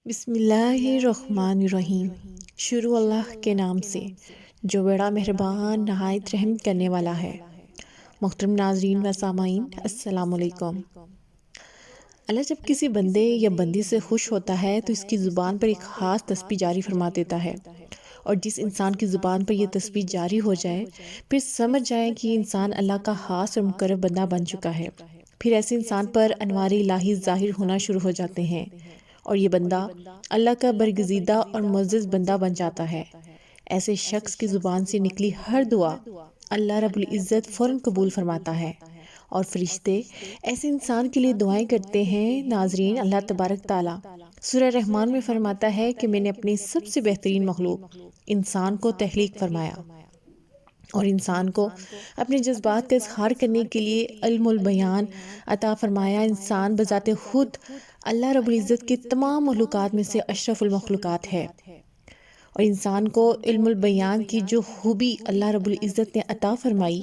بسم اللہ الرحمن الرحیم۔ شروع اللہ کے نام سے جو بڑا مہربان نہایت رحم کرنے والا ہے۔ محترم ناظرین و سامعین، السلام علیکم۔ اللہ جب کسی بندے یا بندی سے خوش ہوتا ہے تو اس کی زبان پر ایک خاص تسبیح جاری فرما دیتا ہے، اور جس انسان کی زبان پر یہ تسبیح جاری ہو جائے پھر سمجھ جائے کہ یہ انسان اللہ کا خاص اور مقرب بندہ بن چکا ہے۔ پھر ایسے انسان پر انوار الہی ظاہر ہونا شروع ہو جاتے ہیں اور یہ بندہ اللہ کا برگزیدہ اور معزز بندہ بن جاتا ہے۔ ایسے شخص کی زبان سے نکلی ہر دعا اللہ رب العزت فوراً قبول فرماتا ہے، اور فرشتے ایسے انسان کے لیے دعائیں کرتے ہیں۔ ناظرین، اللہ تبارک تعالیٰ سورہ رحمان میں فرماتا ہے کہ میں نے اپنی سب سے بہترین مخلوق انسان کو تخلیق فرمایا اور انسان کو اپنے جذبات کا اظہار کرنے کے لیے علم البیان عطا فرمایا۔ انسان بذات خود اللہ رب العزت کے تمام مخلوقات میں سے اشرف المخلوقات ہے، اور انسان کو علم البیان کی جو خوبی اللہ رب العزت نے عطا فرمائی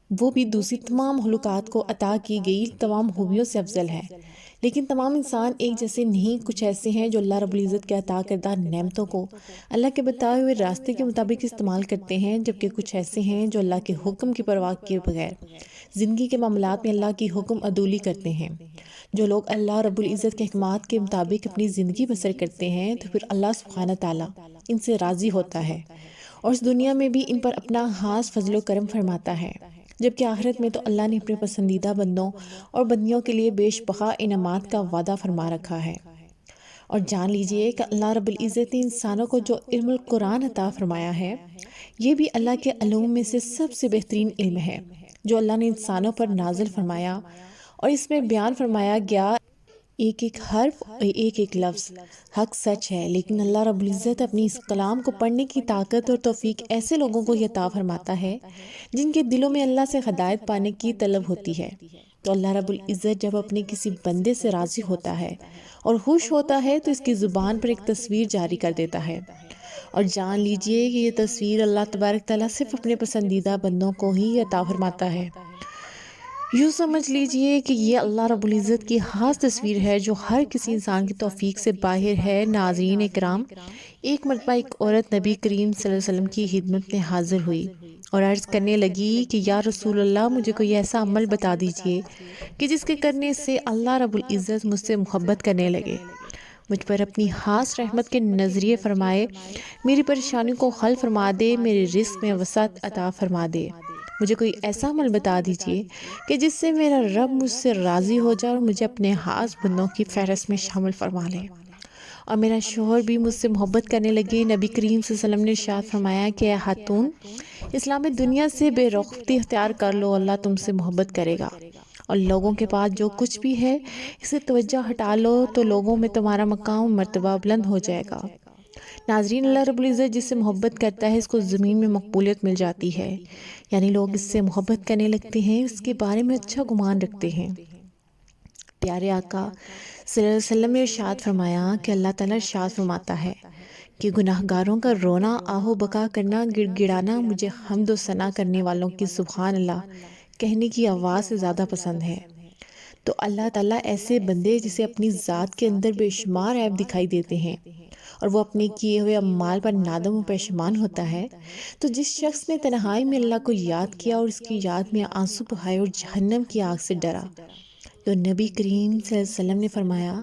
وہ بھی دوسری تمام مخلوقات کو عطا کی گئی تمام خوبیوں سے افضل ہے۔ لیکن تمام انسان ایک جیسے نہیں، کچھ ایسے ہیں جو اللہ رب العزت کے عطا کردہ نعمتوں کو اللہ کے بتائے ہوئے راستے کے مطابق استعمال کرتے ہیں، جبکہ کچھ ایسے ہیں جو اللہ کے حکم کی پرواہ کیے بغیر زندگی کے معاملات میں اللہ کی حکم عدولی کرتے ہیں۔ جو لوگ اللہ رب العزت کے احکامات کے مطابق اپنی زندگی بسر کرتے ہیں تو پھر اللہ سبحانہ تعالیٰ ان سے راضی ہوتا ہے اور اس دنیا میں بھی ان پر اپنا خاص فضل و کرم فرماتا ہے، جبکہ آخرت میں تو اللہ نے اپنے پسندیدہ بندوں اور بندیوں کے لیے بیش بہا انعامات کا وعدہ فرما رکھا ہے۔ اور جان لیجئے کہ اللہ رب العزت نے انسانوں کو جو علم القرآن عطا فرمایا ہے یہ بھی اللہ کے علوم میں سے سب سے بہترین علم ہے جو اللہ نے انسانوں پر نازل فرمایا، اور اس میں بیان فرمایا گیا ایک ایک حرف اور ایک ایک لفظ حق سچ ہے۔ لیکن اللہ رب العزت اپنی اس کلام کو پڑھنے کی طاقت اور توفیق ایسے لوگوں کو عطا فرماتا ہے جن کے دلوں میں اللہ سے ہدایت پانے کی طلب ہوتی ہے۔ تو اللہ رب العزت جب اپنے کسی بندے سے راضی ہوتا ہے اور خوش ہوتا ہے تو اس کی زبان پر ایک تصویر جاری کر دیتا ہے، اور جان لیجئے کہ یہ تصویر اللہ تبارک تعالیٰ صرف اپنے پسندیدہ بندوں کو ہی عطا فرماتا ہے۔ یوں سمجھ لیجئے کہ یہ اللہ رب العزت کی خاص تصویر ہے جو ہر کسی انسان کی توفیق سے باہر ہے۔ ناظرین اکرام، ایک مرتبہ ایک عورت نبی کریم صلی اللہ علیہ وسلم کی خدمت میں حاضر ہوئی اور عرض کرنے لگی کہ یا رسول اللہ، مجھے کوئی ایسا عمل بتا دیجئے کہ جس کے کرنے سے اللہ رب العزت مجھ سے محبت کرنے لگے، مجھ پر اپنی خاص رحمت کے نظریے فرمائے، میری پریشانی کو حل فرما دے، میرے رزق میں وسعت عطا فرما دے۔ مجھے کوئی ایسا عمل بتا دیجئے کہ جس سے میرا رب مجھ سے راضی ہو جائے اور مجھے اپنے خاص بندوں کی فہرست میں شامل فرما لے، اور میرا شوہر بھی مجھ سے محبت کرنے لگے۔ نبی کریم صلی اللہ علیہ وسلم نے ارشاد فرمایا کہ اے خاتون، اسلام دنیا سے بے رغبتی اختیار کر لو، اللہ تم سے محبت کرے گا، اور لوگوں کے پاس جو کچھ بھی ہے اسے توجہ ہٹا لو تو لوگوں میں تمہارا مقام و مرتبہ بلند ہو جائے گا۔ ناظرین، اللہ رب العزت جس سے محبت کرتا ہے اس کو زمین میں مقبولیت مل جاتی ہے، یعنی لوگ اس سے محبت کرنے لگتے ہیں، اس کے بارے میں اچھا گمان رکھتے ہیں۔ پیارے آقا صلی اللہ علیہ وسلم نے ارشاد فرمایا کہ اللہ تعالیٰ ارشاد فرماتا ہے کہ گناہ گاروں کا رونا، آہ و بکا کرنا، گڑ گڑانا مجھے حمد و ثنا کرنے والوں کی سبحان اللہ کہنے کی آواز سے زیادہ پسند ہے۔ تو اللہ تعالیٰ ایسے بندے جسے اپنی ذات کے اندر بے شمار عیب دکھائی دیتے ہیں اور وہ اپنے کیے ہوئے اعمال پر نادم و پشیمان ہوتا ہے، تو جس شخص نے تنہائی میں اللہ کو یاد کیا اور اس کی یاد میں آنسو بہائے اور جہنم کی آگ سے ڈرا، تو نبی کریم صلی اللہ علیہ وسلم نے فرمایا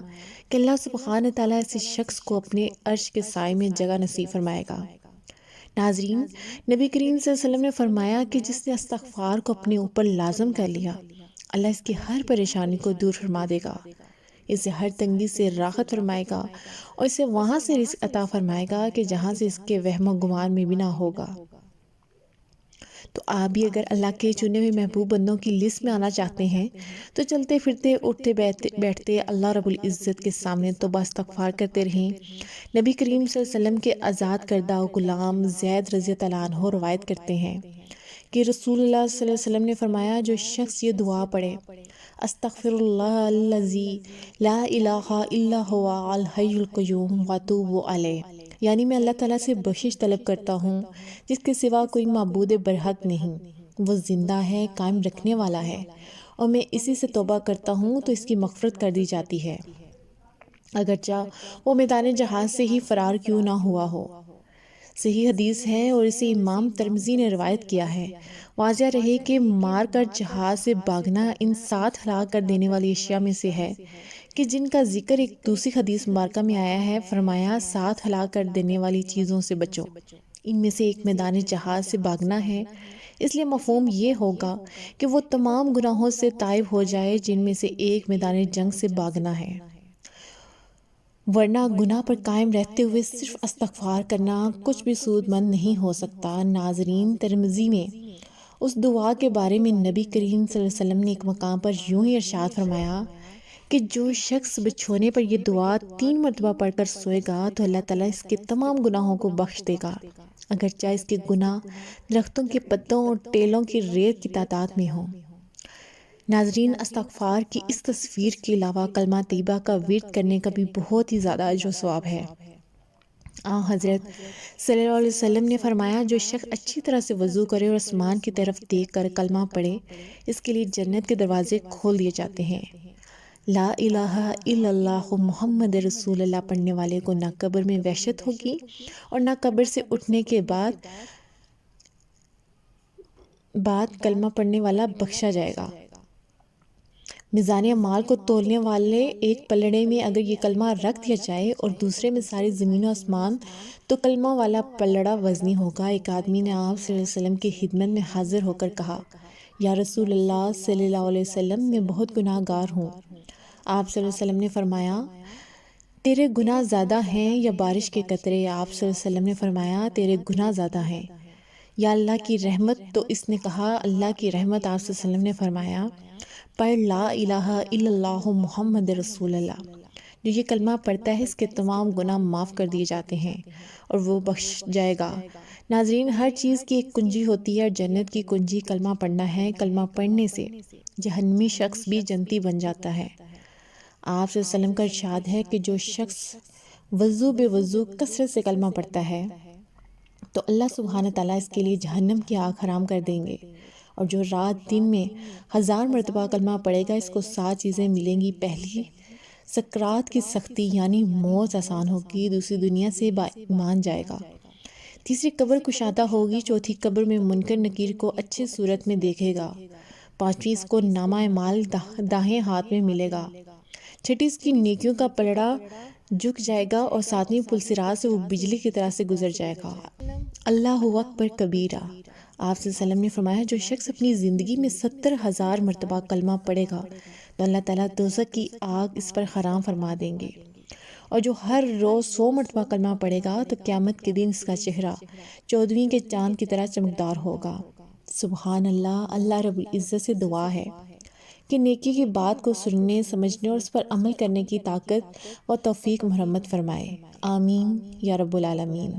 کہ اللہ سبحانہ تعالیٰ ایسے شخص کو اپنے عرش کے سائے میں جگہ نصیب فرمائے گا۔ ناظرین، نبی کریم صلی اللہ علیہ وسلم نے فرمایا کہ جس نے استغفار کو اپنے اوپر لازم کر لیا، اللہ اس کی ہر پریشانی کو دور فرما دے گا، اسے ہر تنگی سے راحت فرمائے گا اور اسے وہاں سے رزق عطا فرمائے گا کہ جہاں سے اس کے وہم و گمان میں بھی نہ ہوگا۔ تو آپ بھی اگر اللہ کے چنے ہوئے محبوب بندوں کی لسٹ میں آنا چاہتے ہیں تو چلتے پھرتے اٹھتے بیٹھتے اللہ رب العزت کے سامنے توبہ استغفار کرتے رہیں۔ نبی کریم صلی اللہ علیہ وسلم کے آزاد کردہ غلام زید رضی اللہ عنہ روایت کرتے ہیں کہ رسول اللہ صلی اللہ علیہ وسلم نے فرمایا، جو شخص یہ دعا پڑھے، استغفر اللہ الذی لا الہ الا هو الحی القیوم واتوب الیہ، یعنی میں اللہ تعالیٰ سے بخشش طلب کرتا ہوں جس کے سوا کوئی معبود برحق نہیں، وہ زندہ ہے، قائم رکھنے والا ہے، اور میں اسی سے توبہ کرتا ہوں تو اس کی مغفرت کر دی جاتی ہے۔ اگرچہ وہ میدان جہاد سے ہی فرار کیوں نہ ہوا ہو۔ صحیح حدیث ہے اور اسے امام ترمذی نے روایت کیا ہے۔ واضح رہے کہ مار کر جہاز سے بھاگنا ان 7 ہلاک کر دینے والی اشیاء میں سے ہے کہ جن کا ذکر ایک دوسری حدیث مبارکہ میں آیا ہے۔ فرمایا 7 ہلاک کر دینے والی چیزوں سے بچو، ان میں سے ایک میدان جہاد سے بھاگنا ہے۔ اس لیے مفہوم یہ ہوگا کہ وہ تمام گناہوں سے تائب ہو جائے جن میں سے ایک میدان جنگ سے بھاگنا ہے، ورنہ گناہ پر قائم رہتے ہوئے صرف استغفار کرنا کچھ بھی سود مند نہیں ہو سکتا۔ ناظرین، ترمذی میں اس دعا کے بارے میں نبی کریم صلی اللہ علیہ وسلم نے ایک مقام پر یوں ہی ارشاد فرمایا کہ جو شخص بچھونے پر یہ دعا 3 مرتبہ پڑھ کر سوئے گا تو اللہ تعالیٰ اس کے تمام گناہوں کو بخش دے گا، اگرچہ اس کے گناہ درختوں کے پتوں اور ٹیلوں کی ریت کی تعداد میں ہوں۔ ناظرین، استغفار کی اس تصویر کے علاوہ کلمہ طیبہ کا ورد کرنے کا بھی بہت ہی زیادہ اجر و ثواب ہے۔ حضرت صلی اللہ علیہ وسلم نے فرمایا جو شخص اچھی طرح سے وضو کرے اور آسمان کی طرف دیکھ کر کلمہ پڑھے، اس کے لیے جنت کے دروازے کھول دیے جاتے ہیں۔ لا الہ الا اللہ محمد رسول اللہ پڑھنے والے کو نہ قبر میں وحشت ہوگی اور نہ قبر سے اٹھنے کے بعد کلمہ پڑھنے والا بخشا جائے گا۔ میزان اعمال کو تولنے والے ایک پلڑے میں اگر یہ کلمہ رکھ دیا جائے اور دوسرے میں ساری زمین و آسمان، تو کلمہ والا پلڑا وزنی ہوگا۔ ایک آدمی نے آپ صلی اللہ علیہ وسلم کی خدمت میں حاضر ہو کر کہا، یا رسول اللہ صلی اللہ علیہ وسلم، میں بہت گناہ گار ہوں۔ آپ صلی اللہ علیہ وسلم نے فرمایا، تیرے گناہ زیادہ ہیں یا بارش کے قطرے؟ آپ صلی اللہ علیہ وسلم نے فرمایا، تیرے گناہ زیادہ ہیں۔ یا اللہ کی رحمت؟ تو اس نے کہا، اللہ کی رحمت۔ آپ صلی اللہ علیہ وسلم نے فرمایا، پڑھ لا الہ الا اللہ محمد رسول اللہ۔ جو یہ کلمہ پڑھتا ہے اس کے تمام گناہ معاف کر دیے جاتے ہیں اور وہ بخش جائے گا۔ ناظرین، ہر چیز کی ایک کنجی ہوتی ہے اور جنت کی کنجی کلمہ پڑھنا ہے۔ کلمہ پڑھنے سے جہنمی شخص بھی جنتی بن جاتا ہے۔ آپ صلی اللہ علیہ وسلم کا ارشاد ہے کہ جو شخص وضو بے وضو کثرت سے کلمہ پڑھتا ہے تو اللہ سبحانہ تعالیٰ اس کے لیے جہنم کی آگ حرام کر دیں گے، اور جو رات دن میں 1000 مرتبہ کلمہ پڑھے گا اس کو 7 چیزیں ملیں گی۔ پہلی، سکرات کی سختی یعنی موت آسان ہوگی۔ دوسری، دنیا سے ایمان جائے گا۔ تیسری، قبر کشادہ ہوگی۔ چوتھی، قبر میں منکر نکیر کو اچھی صورت میں دیکھے گا۔ پانچویں، اس کو نامہ اعمال دائیں ہاتھ میں ملے گا۔ چھٹی، اس کی نیکیوں کا پلڑا جھک جائے گا، اور ساتویں، پلسرات سے وہ بجلی کی طرح سے گزر جائے گا۔ اللہ اکبر کبیرہ۔ آپ صلی اللہ علیہ وسلم نے فرمایا، جو شخص اپنی زندگی میں 70,000 مرتبہ کلمہ پڑھے گا تو اللہ تعالیٰ دوزخ کی آگ اس پر حرام فرما دیں گے، اور جو ہر روز 100 مرتبہ کلمہ پڑھے گا تو قیامت کے دن اس کا چہرہ 14ویں کے چاند کی طرح چمکدار ہوگا۔ سبحان اللہ۔ اللہ رب العزت سے دعا ہے کہ نیکی کی بات کو سننے، سمجھنے اور اس پر عمل کرنے کی طاقت و توفیق مرحمت فرمائے۔ آمین یا رب العالمین۔